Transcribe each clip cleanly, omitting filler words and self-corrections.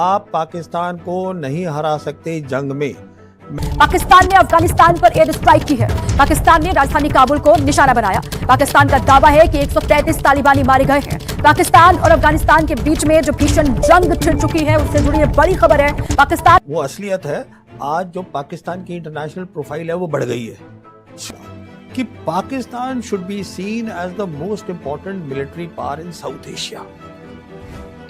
आप पाकिस्तान को नहीं हरा सकते जंग में। पाकिस्तान ने अफगानिस्तान पर एयर स्ट्राइक की है। पाकिस्तान ने राजधानी काबुल को निशाना बनाया। पाकिस्तान का दावा है कि 133 तालिबानी मारे गए हैं। पाकिस्तान और अफगानिस्तान के बीच में जो भीषण जंग छिड़ चुकी है उससे जुड़ी बड़ी खबर है। पाकिस्तान वो असलियत है, आज जो पाकिस्तान की इंटरनेशनल प्रोफाइल है वो बढ़ गई है कि Pakistan should be seen as the most important military power in South Asia.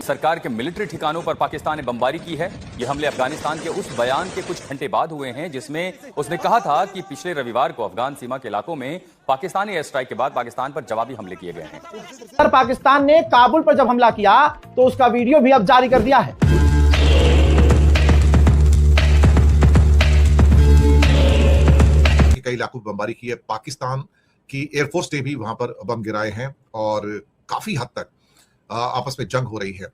सरकार के मिलिट्री ठिकानों पर पाकिस्तान ने बमबारी की है। ये हमले अफगानिस्तान के उस बयान के कुछ घंटे बाद हुए हैं जिसमें उसने कहा था कि पिछले रविवार को अफगान सीमा के इलाकों में पाकिस्तानी एयर स्ट्राइक के बाद पाकिस्तान पर जवाबी हमले किए गए हैं। सर, पाकिस्तान ने काबुल पर जब हमला किया तो उसका वीडियो भी अब जारी कर दिया है। कई इलाकों पर बमबारी की है। पाकिस्तान की एयरफोर्स ने भी वहां पर बम गिराए हैं और काफी हद तक आपस में जंग हो रही है।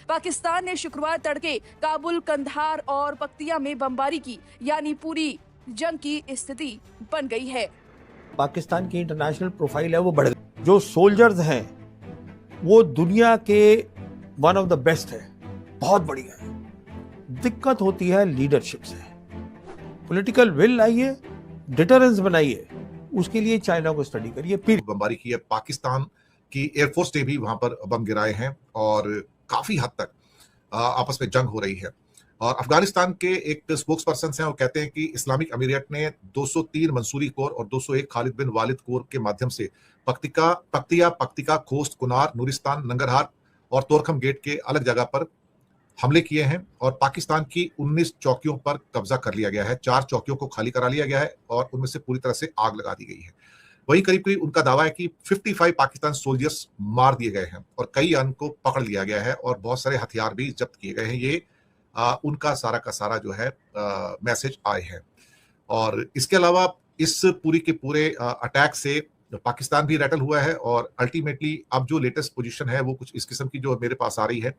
पाकिस्तान ने शुक्रवार तड़के काबुल, कंधार और पक्तिया में बमबारी की, यानी पूरी जंग की स्थिति बन गई है। पाकिस्तान की इंटरनेशनल प्रोफाइल है वो बढ़ गई। जो सोल्जर्स हैं वो दुनिया के वन ऑफ द बेस्ट है, बहुत बढ़िया है। दिक्कत होती है लीडरशिप से। पॉलिटिकल विल लाइए, डिटरेंस बनाइए, उसके लिए चाइना को स्टडी करिए। फिर बमबारी की है। पाकिस्तान की एयरफोर्स ने भी वहां पर बम गिराए हैं और काफी हद तक आपस में जंग हो रही है। और अफगानिस्तान के एक स्पोक्स पर्सन हैं, वो कहते हैं कि इस्लामिक अमीरियत ने 203 मंसूरी कोर और 201 खालिद बिन वालिद कोर के माध्यम से पक्तिया, खोस्त, कुनार, नूरिस्तान, नंगरहार और तोरखम गेट के अलग जगह पर हमले किए हैं और पाकिस्तान की 19 चौकियों पर कब्जा कर लिया गया है। 4 चौकियों को खाली करा लिया गया है और उनमें से पूरी तरह से आग लगा दी गई है। वही करीब करीब उनका दावा है कि 55 पाकिस्तान सोल्जर्स मार दिए गए हैं और कई अन्य को पकड़ लिया गया है और बहुत सारे हथियार भी जब्त किए गए हैं। ये उनका सारा का सारा जो है मैसेज आए हैं। और इसके अलावा इस पूरी के पूरे अटैक से पाकिस्तान भी रैटल हुआ है और अल्टीमेटली अब जो लेटेस्ट पोजीशन है वो कुछ इस किस्म की जो मेरे पास आ रही है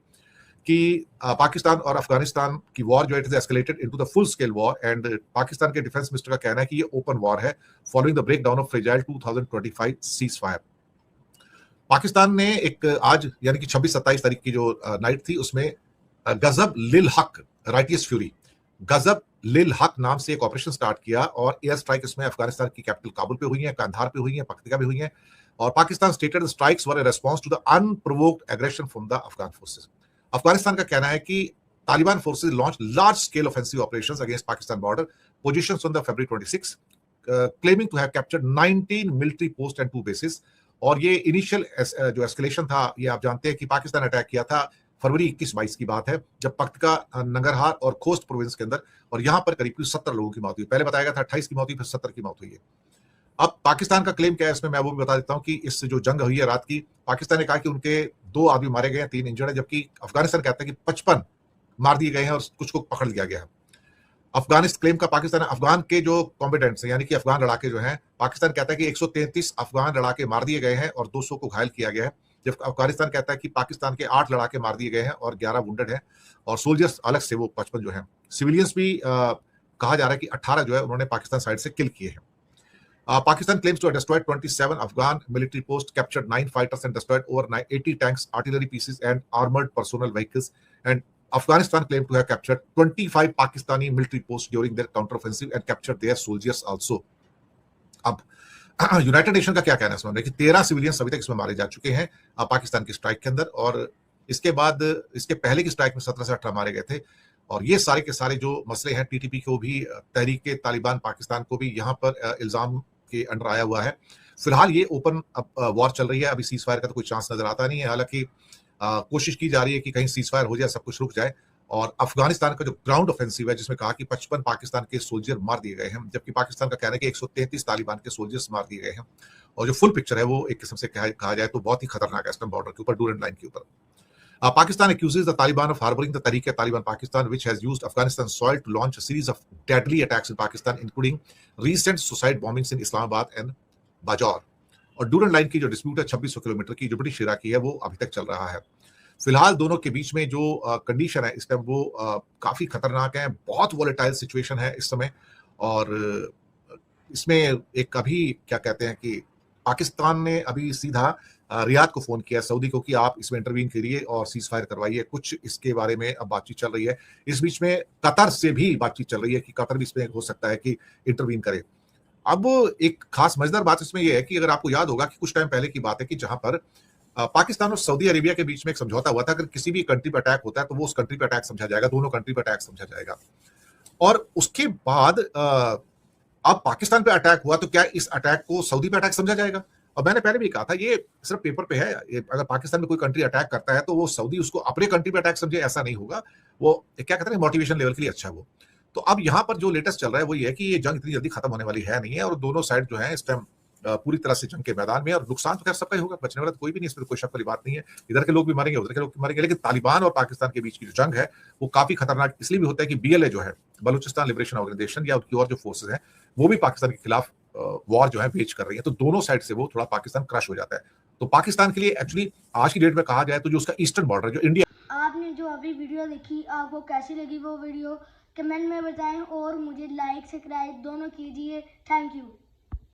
कि पाकिस्तान और अफगानिस्तान की वॉर जो है escalated into the full scale war and Pakistan के डिफेंस मिनिस्टर का कहना है कि ये ओपन वॉर है following the breakdown of fragile 2025 cease fire. Pakistan ने एक आज यानी कि 26-27 तारीख की जो नाइट थी उसमें गजब लिल हक राइटियस फ्यूरी गजब लिल हक नाम से एक ऑपरेशन स्टार्ट किया और एयर स्ट्राइक इसमें अफगानिस्तान की कैपिटल काबुल पे हुई है, कंधार पे हुई है, पक्तिया पे हुई है और Pakistan stated the strikes were a response to the unprovoked aggression from the Afghan forces. Afghanistan का कहना है कि Taliban forces launch large scale offensive operations against Pakistan border positions on the February 26 claiming to have captured 19 military post and 2 basis. और ये initial जो escalation था, ये आप जानते हैं कि पाकिस्तान अटैक किया था फरवरी 21-22 की बात है जब पक्तिया, नंगरहार और खोस्त प्रोविंस के अंदर, और यहां पर करीब 70 लोगों की मौत हुई। पहले बताया गया था 28 की मौत हुई, फिर 70 की मौत हुई है। अब पाकिस्तान का क्लेम क्या है इसमें मैं वो भी बता देता हूं कि इस जो जंग हुई है रात की, पाकिस्तान ने कहा कि उनके 2 आदमी मारे गए हैं, 3 इंजर्ड है, जबकि अफगानिस्तान कहता है कि 55 मार दिए गए हैं और कुछ को पकड़ लिया गया है। अफगानिस्तान क्लेम का पाकिस्तान अफगान के जो कॉम्बिटेंट्स हैं यानी कि अफगान लड़ाके जो हैं, पाकिस्तान कहता है कि 133 अफगान लड़ाके मार दिए गए हैं और 200 को घायल किया गया है, जबकि अफगानिस्तान कहता है कि पाकिस्तान के 8 लड़ाके मार दिए गए हैं और 11 वुंडेड हैं और सोल्जर्स अलग से वो 55 जो हैं। सिविलियंस भी कहा जा रहा है कि 18 जो है उन्होंने पाकिस्तान साइड से किल किए हैं। Pakistan claims to have destroyed 27 Afghan military posts, captured 9 fighters and destroyed over 80 tanks, artillery pieces and armored personnel vehicles. And Afghanistan claimed to have captured 25 Pakistani military posts during their counteroffensive and captured their soldiers also. अब United nation का क्या कहना है इसमें कि 13 civilians अभी तक इसमें मारे जा चुके हैं पाकिस्तान की स्ट्राइक के अंदर और इसके बाद इसके पहले की स्ट्राइक में 17 से 18 मारे गए थे। और ये सारे के सारे जो मसले हैं, टीटीपी को भी, तहरीक तालिबान पाकिस्तान को भी यहाँ पर इल्जाम के अंडर आया हुआ है। फिलहाल ये ओपन वॉर चल रही है, अभी सीज फायर का तो कोई चांस नजर आता नहीं है। हालांकि कोशिश की जा रही है कि कहीं सीज फायर हो जाए, सब कुछ रुक जाए। और अफगानिस्तान का जो ग्राउंड ऑफेंसिव है जिसमें कहा कि 55 पाकिस्तान के सोल्जर मार दिए गए हैं, जबकि पाकिस्तान का कहना है कि 133 तालिबान के सोल्जर्स मार दिए गए हैं। और जो फुल पिक्चर है वो एक किस्म से कहा जाए तो बहुत ही खतरनाक है वेस्टर्न बॉर्डर के ऊपर, डूरन लाइन के ऊपर। Pakistan accuses the Taliban of harboring the Tehreek-e-Taliban Pakistan, which has used Afghanistan soil to launch a series of deadly attacks in Pakistan, including recent suicide bombings in Islamabad and Bajaur. और Durand line की जो dispute है 2600 kilometre की, जो British Iraq की है, वो अभी तक चल रहा है। फिलहाल दोनों के बीच में जो कंडीशन है इस टाइम वो काफी खतरनाक है, बहुत वॉलेटाइल सिचुएशन है इस समय। और इसमें एक अभी क्या कहते हैं कि पाकिस्तान ने अभी सीधा रियाद को फोन किया सऊदी को कि आप इसमें इंटरवीन करिए और सीज फायर करवाइए। कुछ इसके बारे में अब बातचीत चल रही है। इस बीच में कतर से भी बातचीत चल रही है कि कतर भी इसमें हो सकता है कि इंटरवीन करे। अब एक खास मजेदार बात इसमें यह है कि अगर आपको याद होगा कि कुछ टाइम पहले की बात है कि जहां पर पाकिस्तान और सऊदी अरेबिया के बीच में एक समझौता हुआ था, अगर किसी भी कंट्री पर अटैक होता है तो वो उस कंट्री पर अटैक समझा जाएगा, दोनों कंट्री पर अटैक समझा जाएगा। और उसके बाद अब पाकिस्तान पे अटैक हुआ तो क्या इस अटैक को सऊदी पे अटैक समझा जाएगा? और मैंने पहले भी कहा था ये सिर्फ पेपर पे है। अगर पाकिस्तान में कोई कंट्री अटैक करता है तो वो सऊदी उसको अपने कंट्री पे अटैक समझे, ऐसा नहीं होगा। वो क्या कहते हैं, मोटिवेशन लेवल के लिए अच्छा है वो। तो अब यहाँ पर जो लेटेस्ट चल रहा है वो ये है कि ये जंग इतनी जल्दी खत्म होने वाली है नहीं है, और दोनों साइड जो है इस टाइम पूरी तरह से जंग के मैदान में, और नुकसान तो खैर सबका ही होगा, बचने वाला तो कोई भी नहीं, इसमें कोई शक वाली बात नहीं है। इधर के लोग भी मारेंगे, उधर के लोग भी मारेंगे, लेकिन तालिबान और पाकिस्तान के बीच की जो जंग है वो काफी खतरनाक इसलिए भी होता है कि BLA जो है, बलूचिस्तान लिबरेशन ऑर्गेनाइजेशन, या उसकी और जो फोर्सेज हैं वो भी पाकिस्तान के खिलाफ वॉर जो है वेज कर रही है। तो दोनों साइड से वो थोड़ा पाकिस्तान क्रश हो जाता है। तो पाकिस्तान के लिए एक्चुअली आज की डेट में कहा जाए तो जो उसका ईस्टर्न बॉर्डर जो इंडिया, आपने जो अभी वीडियो देखी आपको कैसी लगी वो वीडियो कमेंट में बताएं और मुझे लाइक सब्सक्राइब दोनों कीजिए। Thank you.